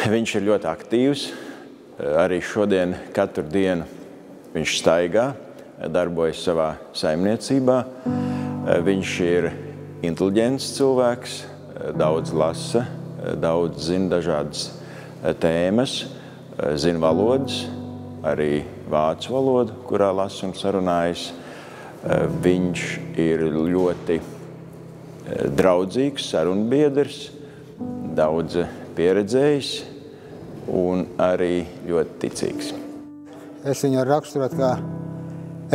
Viņš ir ļoti aktīvs. Arī šodien katru dienu viņš staigā, darbojas savā saimniecībā. Viņš ir inteliģents cilvēks, daudz lasa, daudz zina dažādas tēmas, zina valodas, arī vācu valodu, kurā lasa un sarunājas. Viņš ir ļoti draudzīgs sarunbiedrs, daudz pieredzējis un arī ļoti ticīgs. Es viņu varu raksturot kā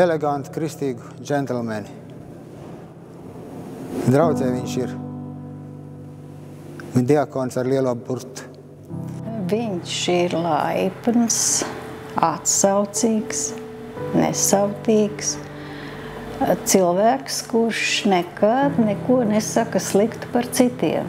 elegantu, kristīgu džentelmeni. Draudzē viņš ir diakons ar lielo burtu. Viņš ir laipns, atsaucīgs, nesautīgs. Cilvēks, kurš nekad neko nesaka sliktu par citiem.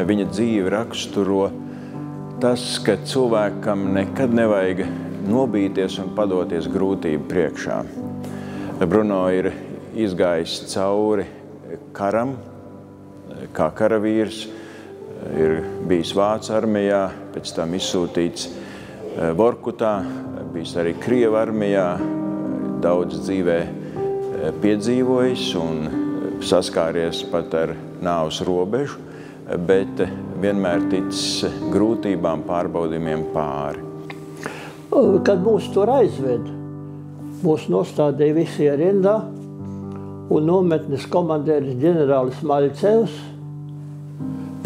Viņa dzīve raksturo tas, ka cilvēkam nekad nevajag nobīties un padoties grūtību priekšā. Bruno ir izgājis cauri karam, kā karavīrs, ir bijis Vācu armijā, pēc tam izsūtīts Vorkutā, bijis arī Krievu armijā, daudz dzīvē piedzīvojis un saskāries pat ar nāves robežu, bet vienmēr ticis grūtībām, pārbaudījumiem pāri. Kad mūs tur aizved, mūs nostādīja visi rindā un nometnes komandieris ģenerālis Maļcevs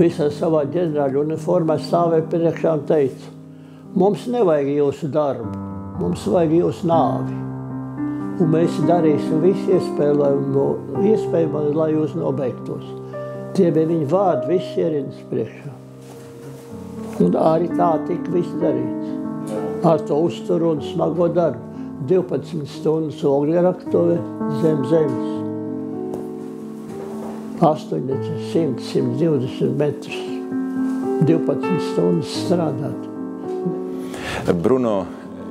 visā savā ģenerāļa uniformā stāvēja priekšā un teica: mums nevajag jūsu darbu, mums vajag jūsu nāvi. Un mēs darīsim visu iespējamo, lai jūs nobeigtos. Tie bija viņa vārdi, viss ierindas priekšā. Un arī tā tika viss darīts. Ar to uzturu un smago darbu. 12 stundas ogļraktuvē zem zemes. 80, 100, 120 metrus. 12 stundas strādāt. Bruno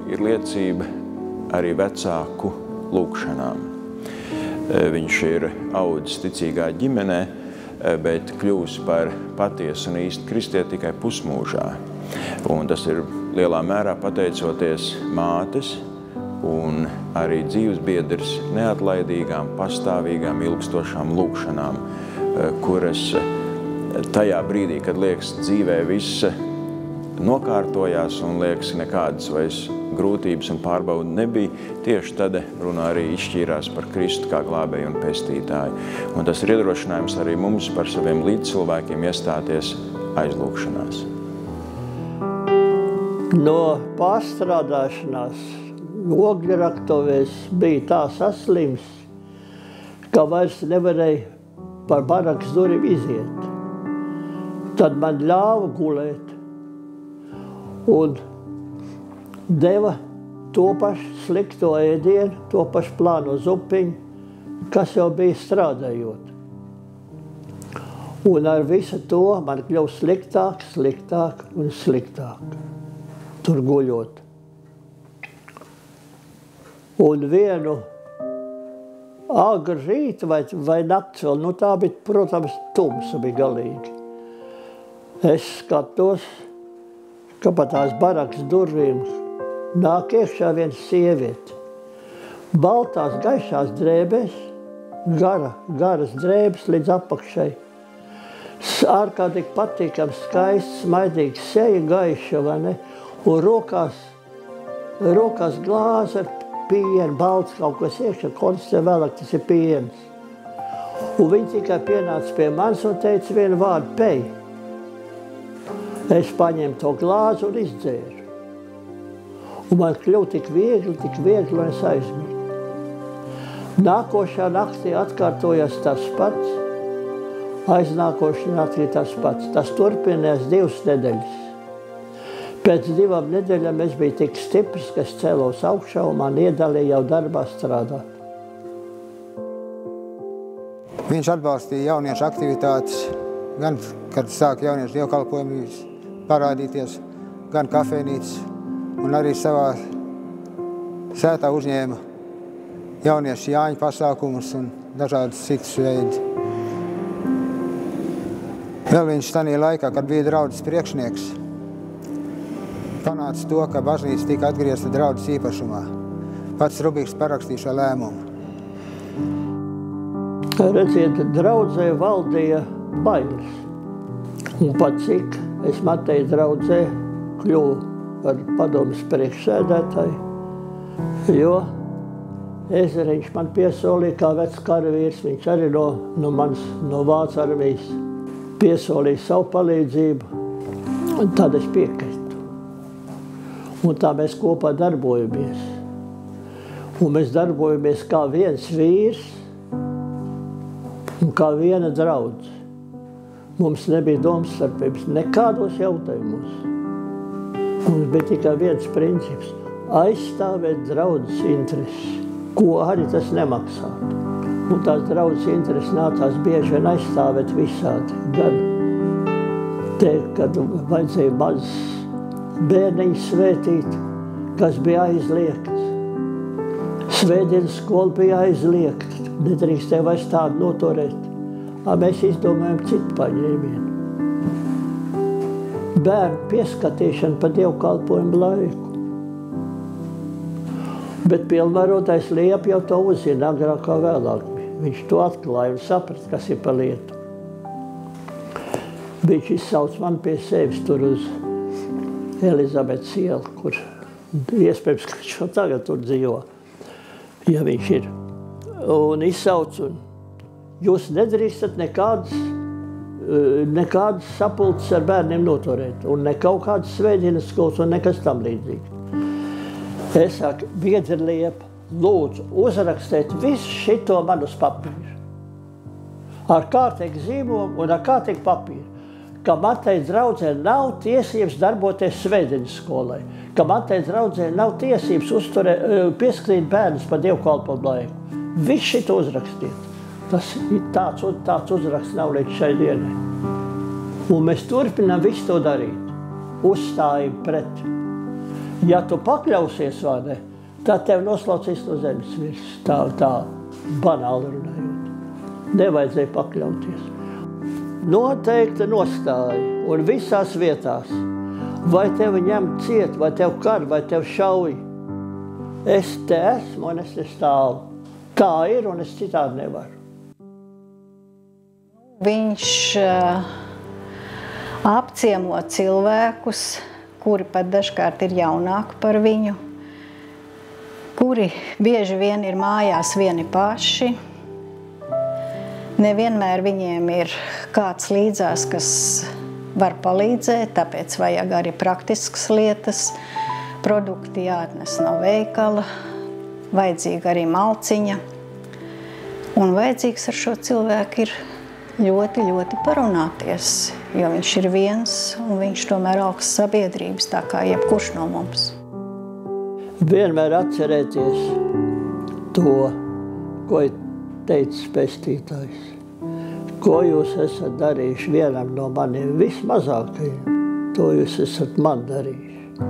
ir liecība arī vecāku lūgšanām. Viņš ir audzis ticīgā ģimenē, bet kļūs par patiesu un īstu kristieti tikai pusmūžā. Un tas ir lielā mērā pateicoties mātes un arī dzīvesbiedrs neatlaidīgām, pastāvīgām, ilgstošām lūgšanām, kuras tajā brīdī, kad liekas dzīvē viss nokārtojās un liekas nekādas vairs grūtības un pārbaudu nebija, tieši tad Bruno arī izšķīrās par Kristu kā glābēju un pestītāju. Un tas ir iedrošinājums arī mums par saviem līdzcilvēkiem iestāties aizlūgšanās. No pārstrādāšanās ogļraktuvēs bija tā saslims, ka vairs nevarēja par barakas durvīm iziet. Tad man ļāva gulēt un deva to pašu slikto ēdienu, to pašu plāno zupiņu, kas jau bija strādājot. Un ar visu to man kļuva sliktāk, sliktāk un sliktāk, tur guļot. Un vienu agru rītu vai nakts vēl, nu tā bija, protams, tumsa bija galīgi. Es skatos, ka pa tās barakas durvīm nāk iekšā viens sieviete. Baltās gaišās drēbēs, garas drēbes līdz apakšai. Ārkārtīgi patīkams, skaists, smaidīgs, seja gaiša, vai ne? Un rokās glāze ar pienu, balts kaut kas iekšā, konstitē vēlāk, tas ir piens. Un viņi tikai pienāca pie manis un teica vienu vārdu: pej. Es paņēmu to glāzi un izdzēru. Un man kļuva tik viegli, un es aizmigu. Nākošā naktī atkārtojās tas pats, aiznākošā naktī tas pats. Tas turpinājās 2 nedēļas. Pēc 2 nedēļām es biju tik stiprs, ka es cēlos augšā un man iedalīja jau darbā strādāt. Viņš atbalstīja jauniešu aktivitātes, gan, kad sāk jauniešu dievkalpojumi parādīties, gan kafejnīcas, un arī savā sētā uzņēma jauniešu Jāņu pasākumus un dažādas citas veidus. Vēl viņš tanī laikā, kad bija draudzes priekšnieks, panāca to, ka baznīca tika atgriezta draudzes īpašumā. Pats Rubiks parakstīja šo lēmumu. Redziet, draudzē valdīja bailes. Un pat cik es Mateja draudzē kļuvu par padomes priekšsēdētāju, jo Ezeriņš man piesolīja kā vecs karavīrs, viņš arī no Vācu armijas piesolīja savu palīdzību, un tad es piekritu. Un tā mēs kopā darbojamies. Un mēs darbojamies kā viens vīrs un kā viena draudze. Mums nebija domstarpības nekādos jautājumos. Mums bija tikai viens princips – aizstāvēt draudzes intereses, ko arī tas nemaksātu. Un tās draudzes intereses nācās bieži vien aizstāvēt visādi. Gan teikt, kad vajadzēja mazs bērniņus svētīt, kas bija aizliegts. Svētdienas skola bija aizliegta, nedrīkstēja vairs tādu noturēt. Mēs izdomājam citu paņēmienu. Bērnu pieskatīšana pa dievkalpojumu laiku. Bet pilnvarotais Liep jau to uzzina agrāk kā vēlāk. Viņš to atklāja un saprat, kas ir pa lietu. Viņš izsauc man pie sevis tur uz Elizabetes ielu, kur iespējams, ka viņš jau tagad tur dzīvo, ja viņš ir. Un izsauc un jūs nedrīkstat nekādas sapulces ar bērniem noturēt, un ne kaut kādas svētdienas skolas un nekas tam līdzīgi. Es saku, biedri Liepa, lūdzu, uzrakstēt visu šito man uz papīru. Ar kārtīgu zīmogu un ar kārtīgu papīru. Ka Mateja draudzē nav tiesības darboties svētdienas skolai. Ka Mateja draudzē nav tiesības pieskatīt bērnus pa dievkalpojumu laiku. Visu šito uzrakstiet. Tas ir tāds uzraksts nav līdz šai dienai. Un mēs turpinām visu to darīt. Uzstājam pret. Ja tu pakļausies vai ne, tad tev noslaucīs no zemes virs. Tā banāli runājot. Nevajadzēja pakļauties. Noteikta nostāja un visās vietās. Vai tevi ņem ciet, vai tev kar, vai tev šauj. Es te esmu un es te stāvu. Tā ir un es citādi nevaru. Viņš apciemo cilvēkus, kuri pat dažkārt ir jaunāki par viņu, kuri bieži vien ir mājās vieni paši. Nevienmēr viņiem ir kāds līdzās, kas var palīdzēt, tāpēc vajag arī praktiskas lietas. Produkti jāatnes no veikala, vajadzīga arī malciņa. Un vajadzīgs ar šo cilvēku ir ļoti, ļoti parunāties, jo viņš ir viens un viņš tomēr augsts sabiedrības, tā kā jebkurš no mums. Vienmēr atcerēties to, ko teica pestītājs. Ko jūs esat darījuši vienam no maniem vismazākajiem, to jūs esat man darījuši.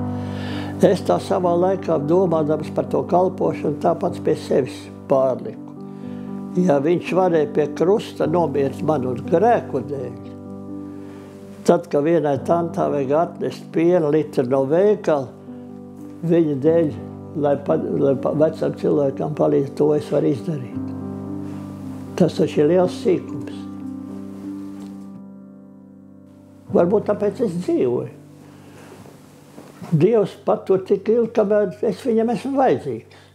Es tā savā laikā domādams par to kalpošanu tāpats pie sevis pārliku. Ja viņš varēja pie krusta nomirt manu grēku dēļ, tad, ka vienai tantā vajag atnest piena litru no veikala, viņa dēļ, lai vecam cilvēkam palīdz, to es varu izdarīt. Tas taču ir liels sīkums. Varbūt tāpēc es dzīvoju. Dievs patur tik ilgi, kamēr es viņam esmu vajadzīgs.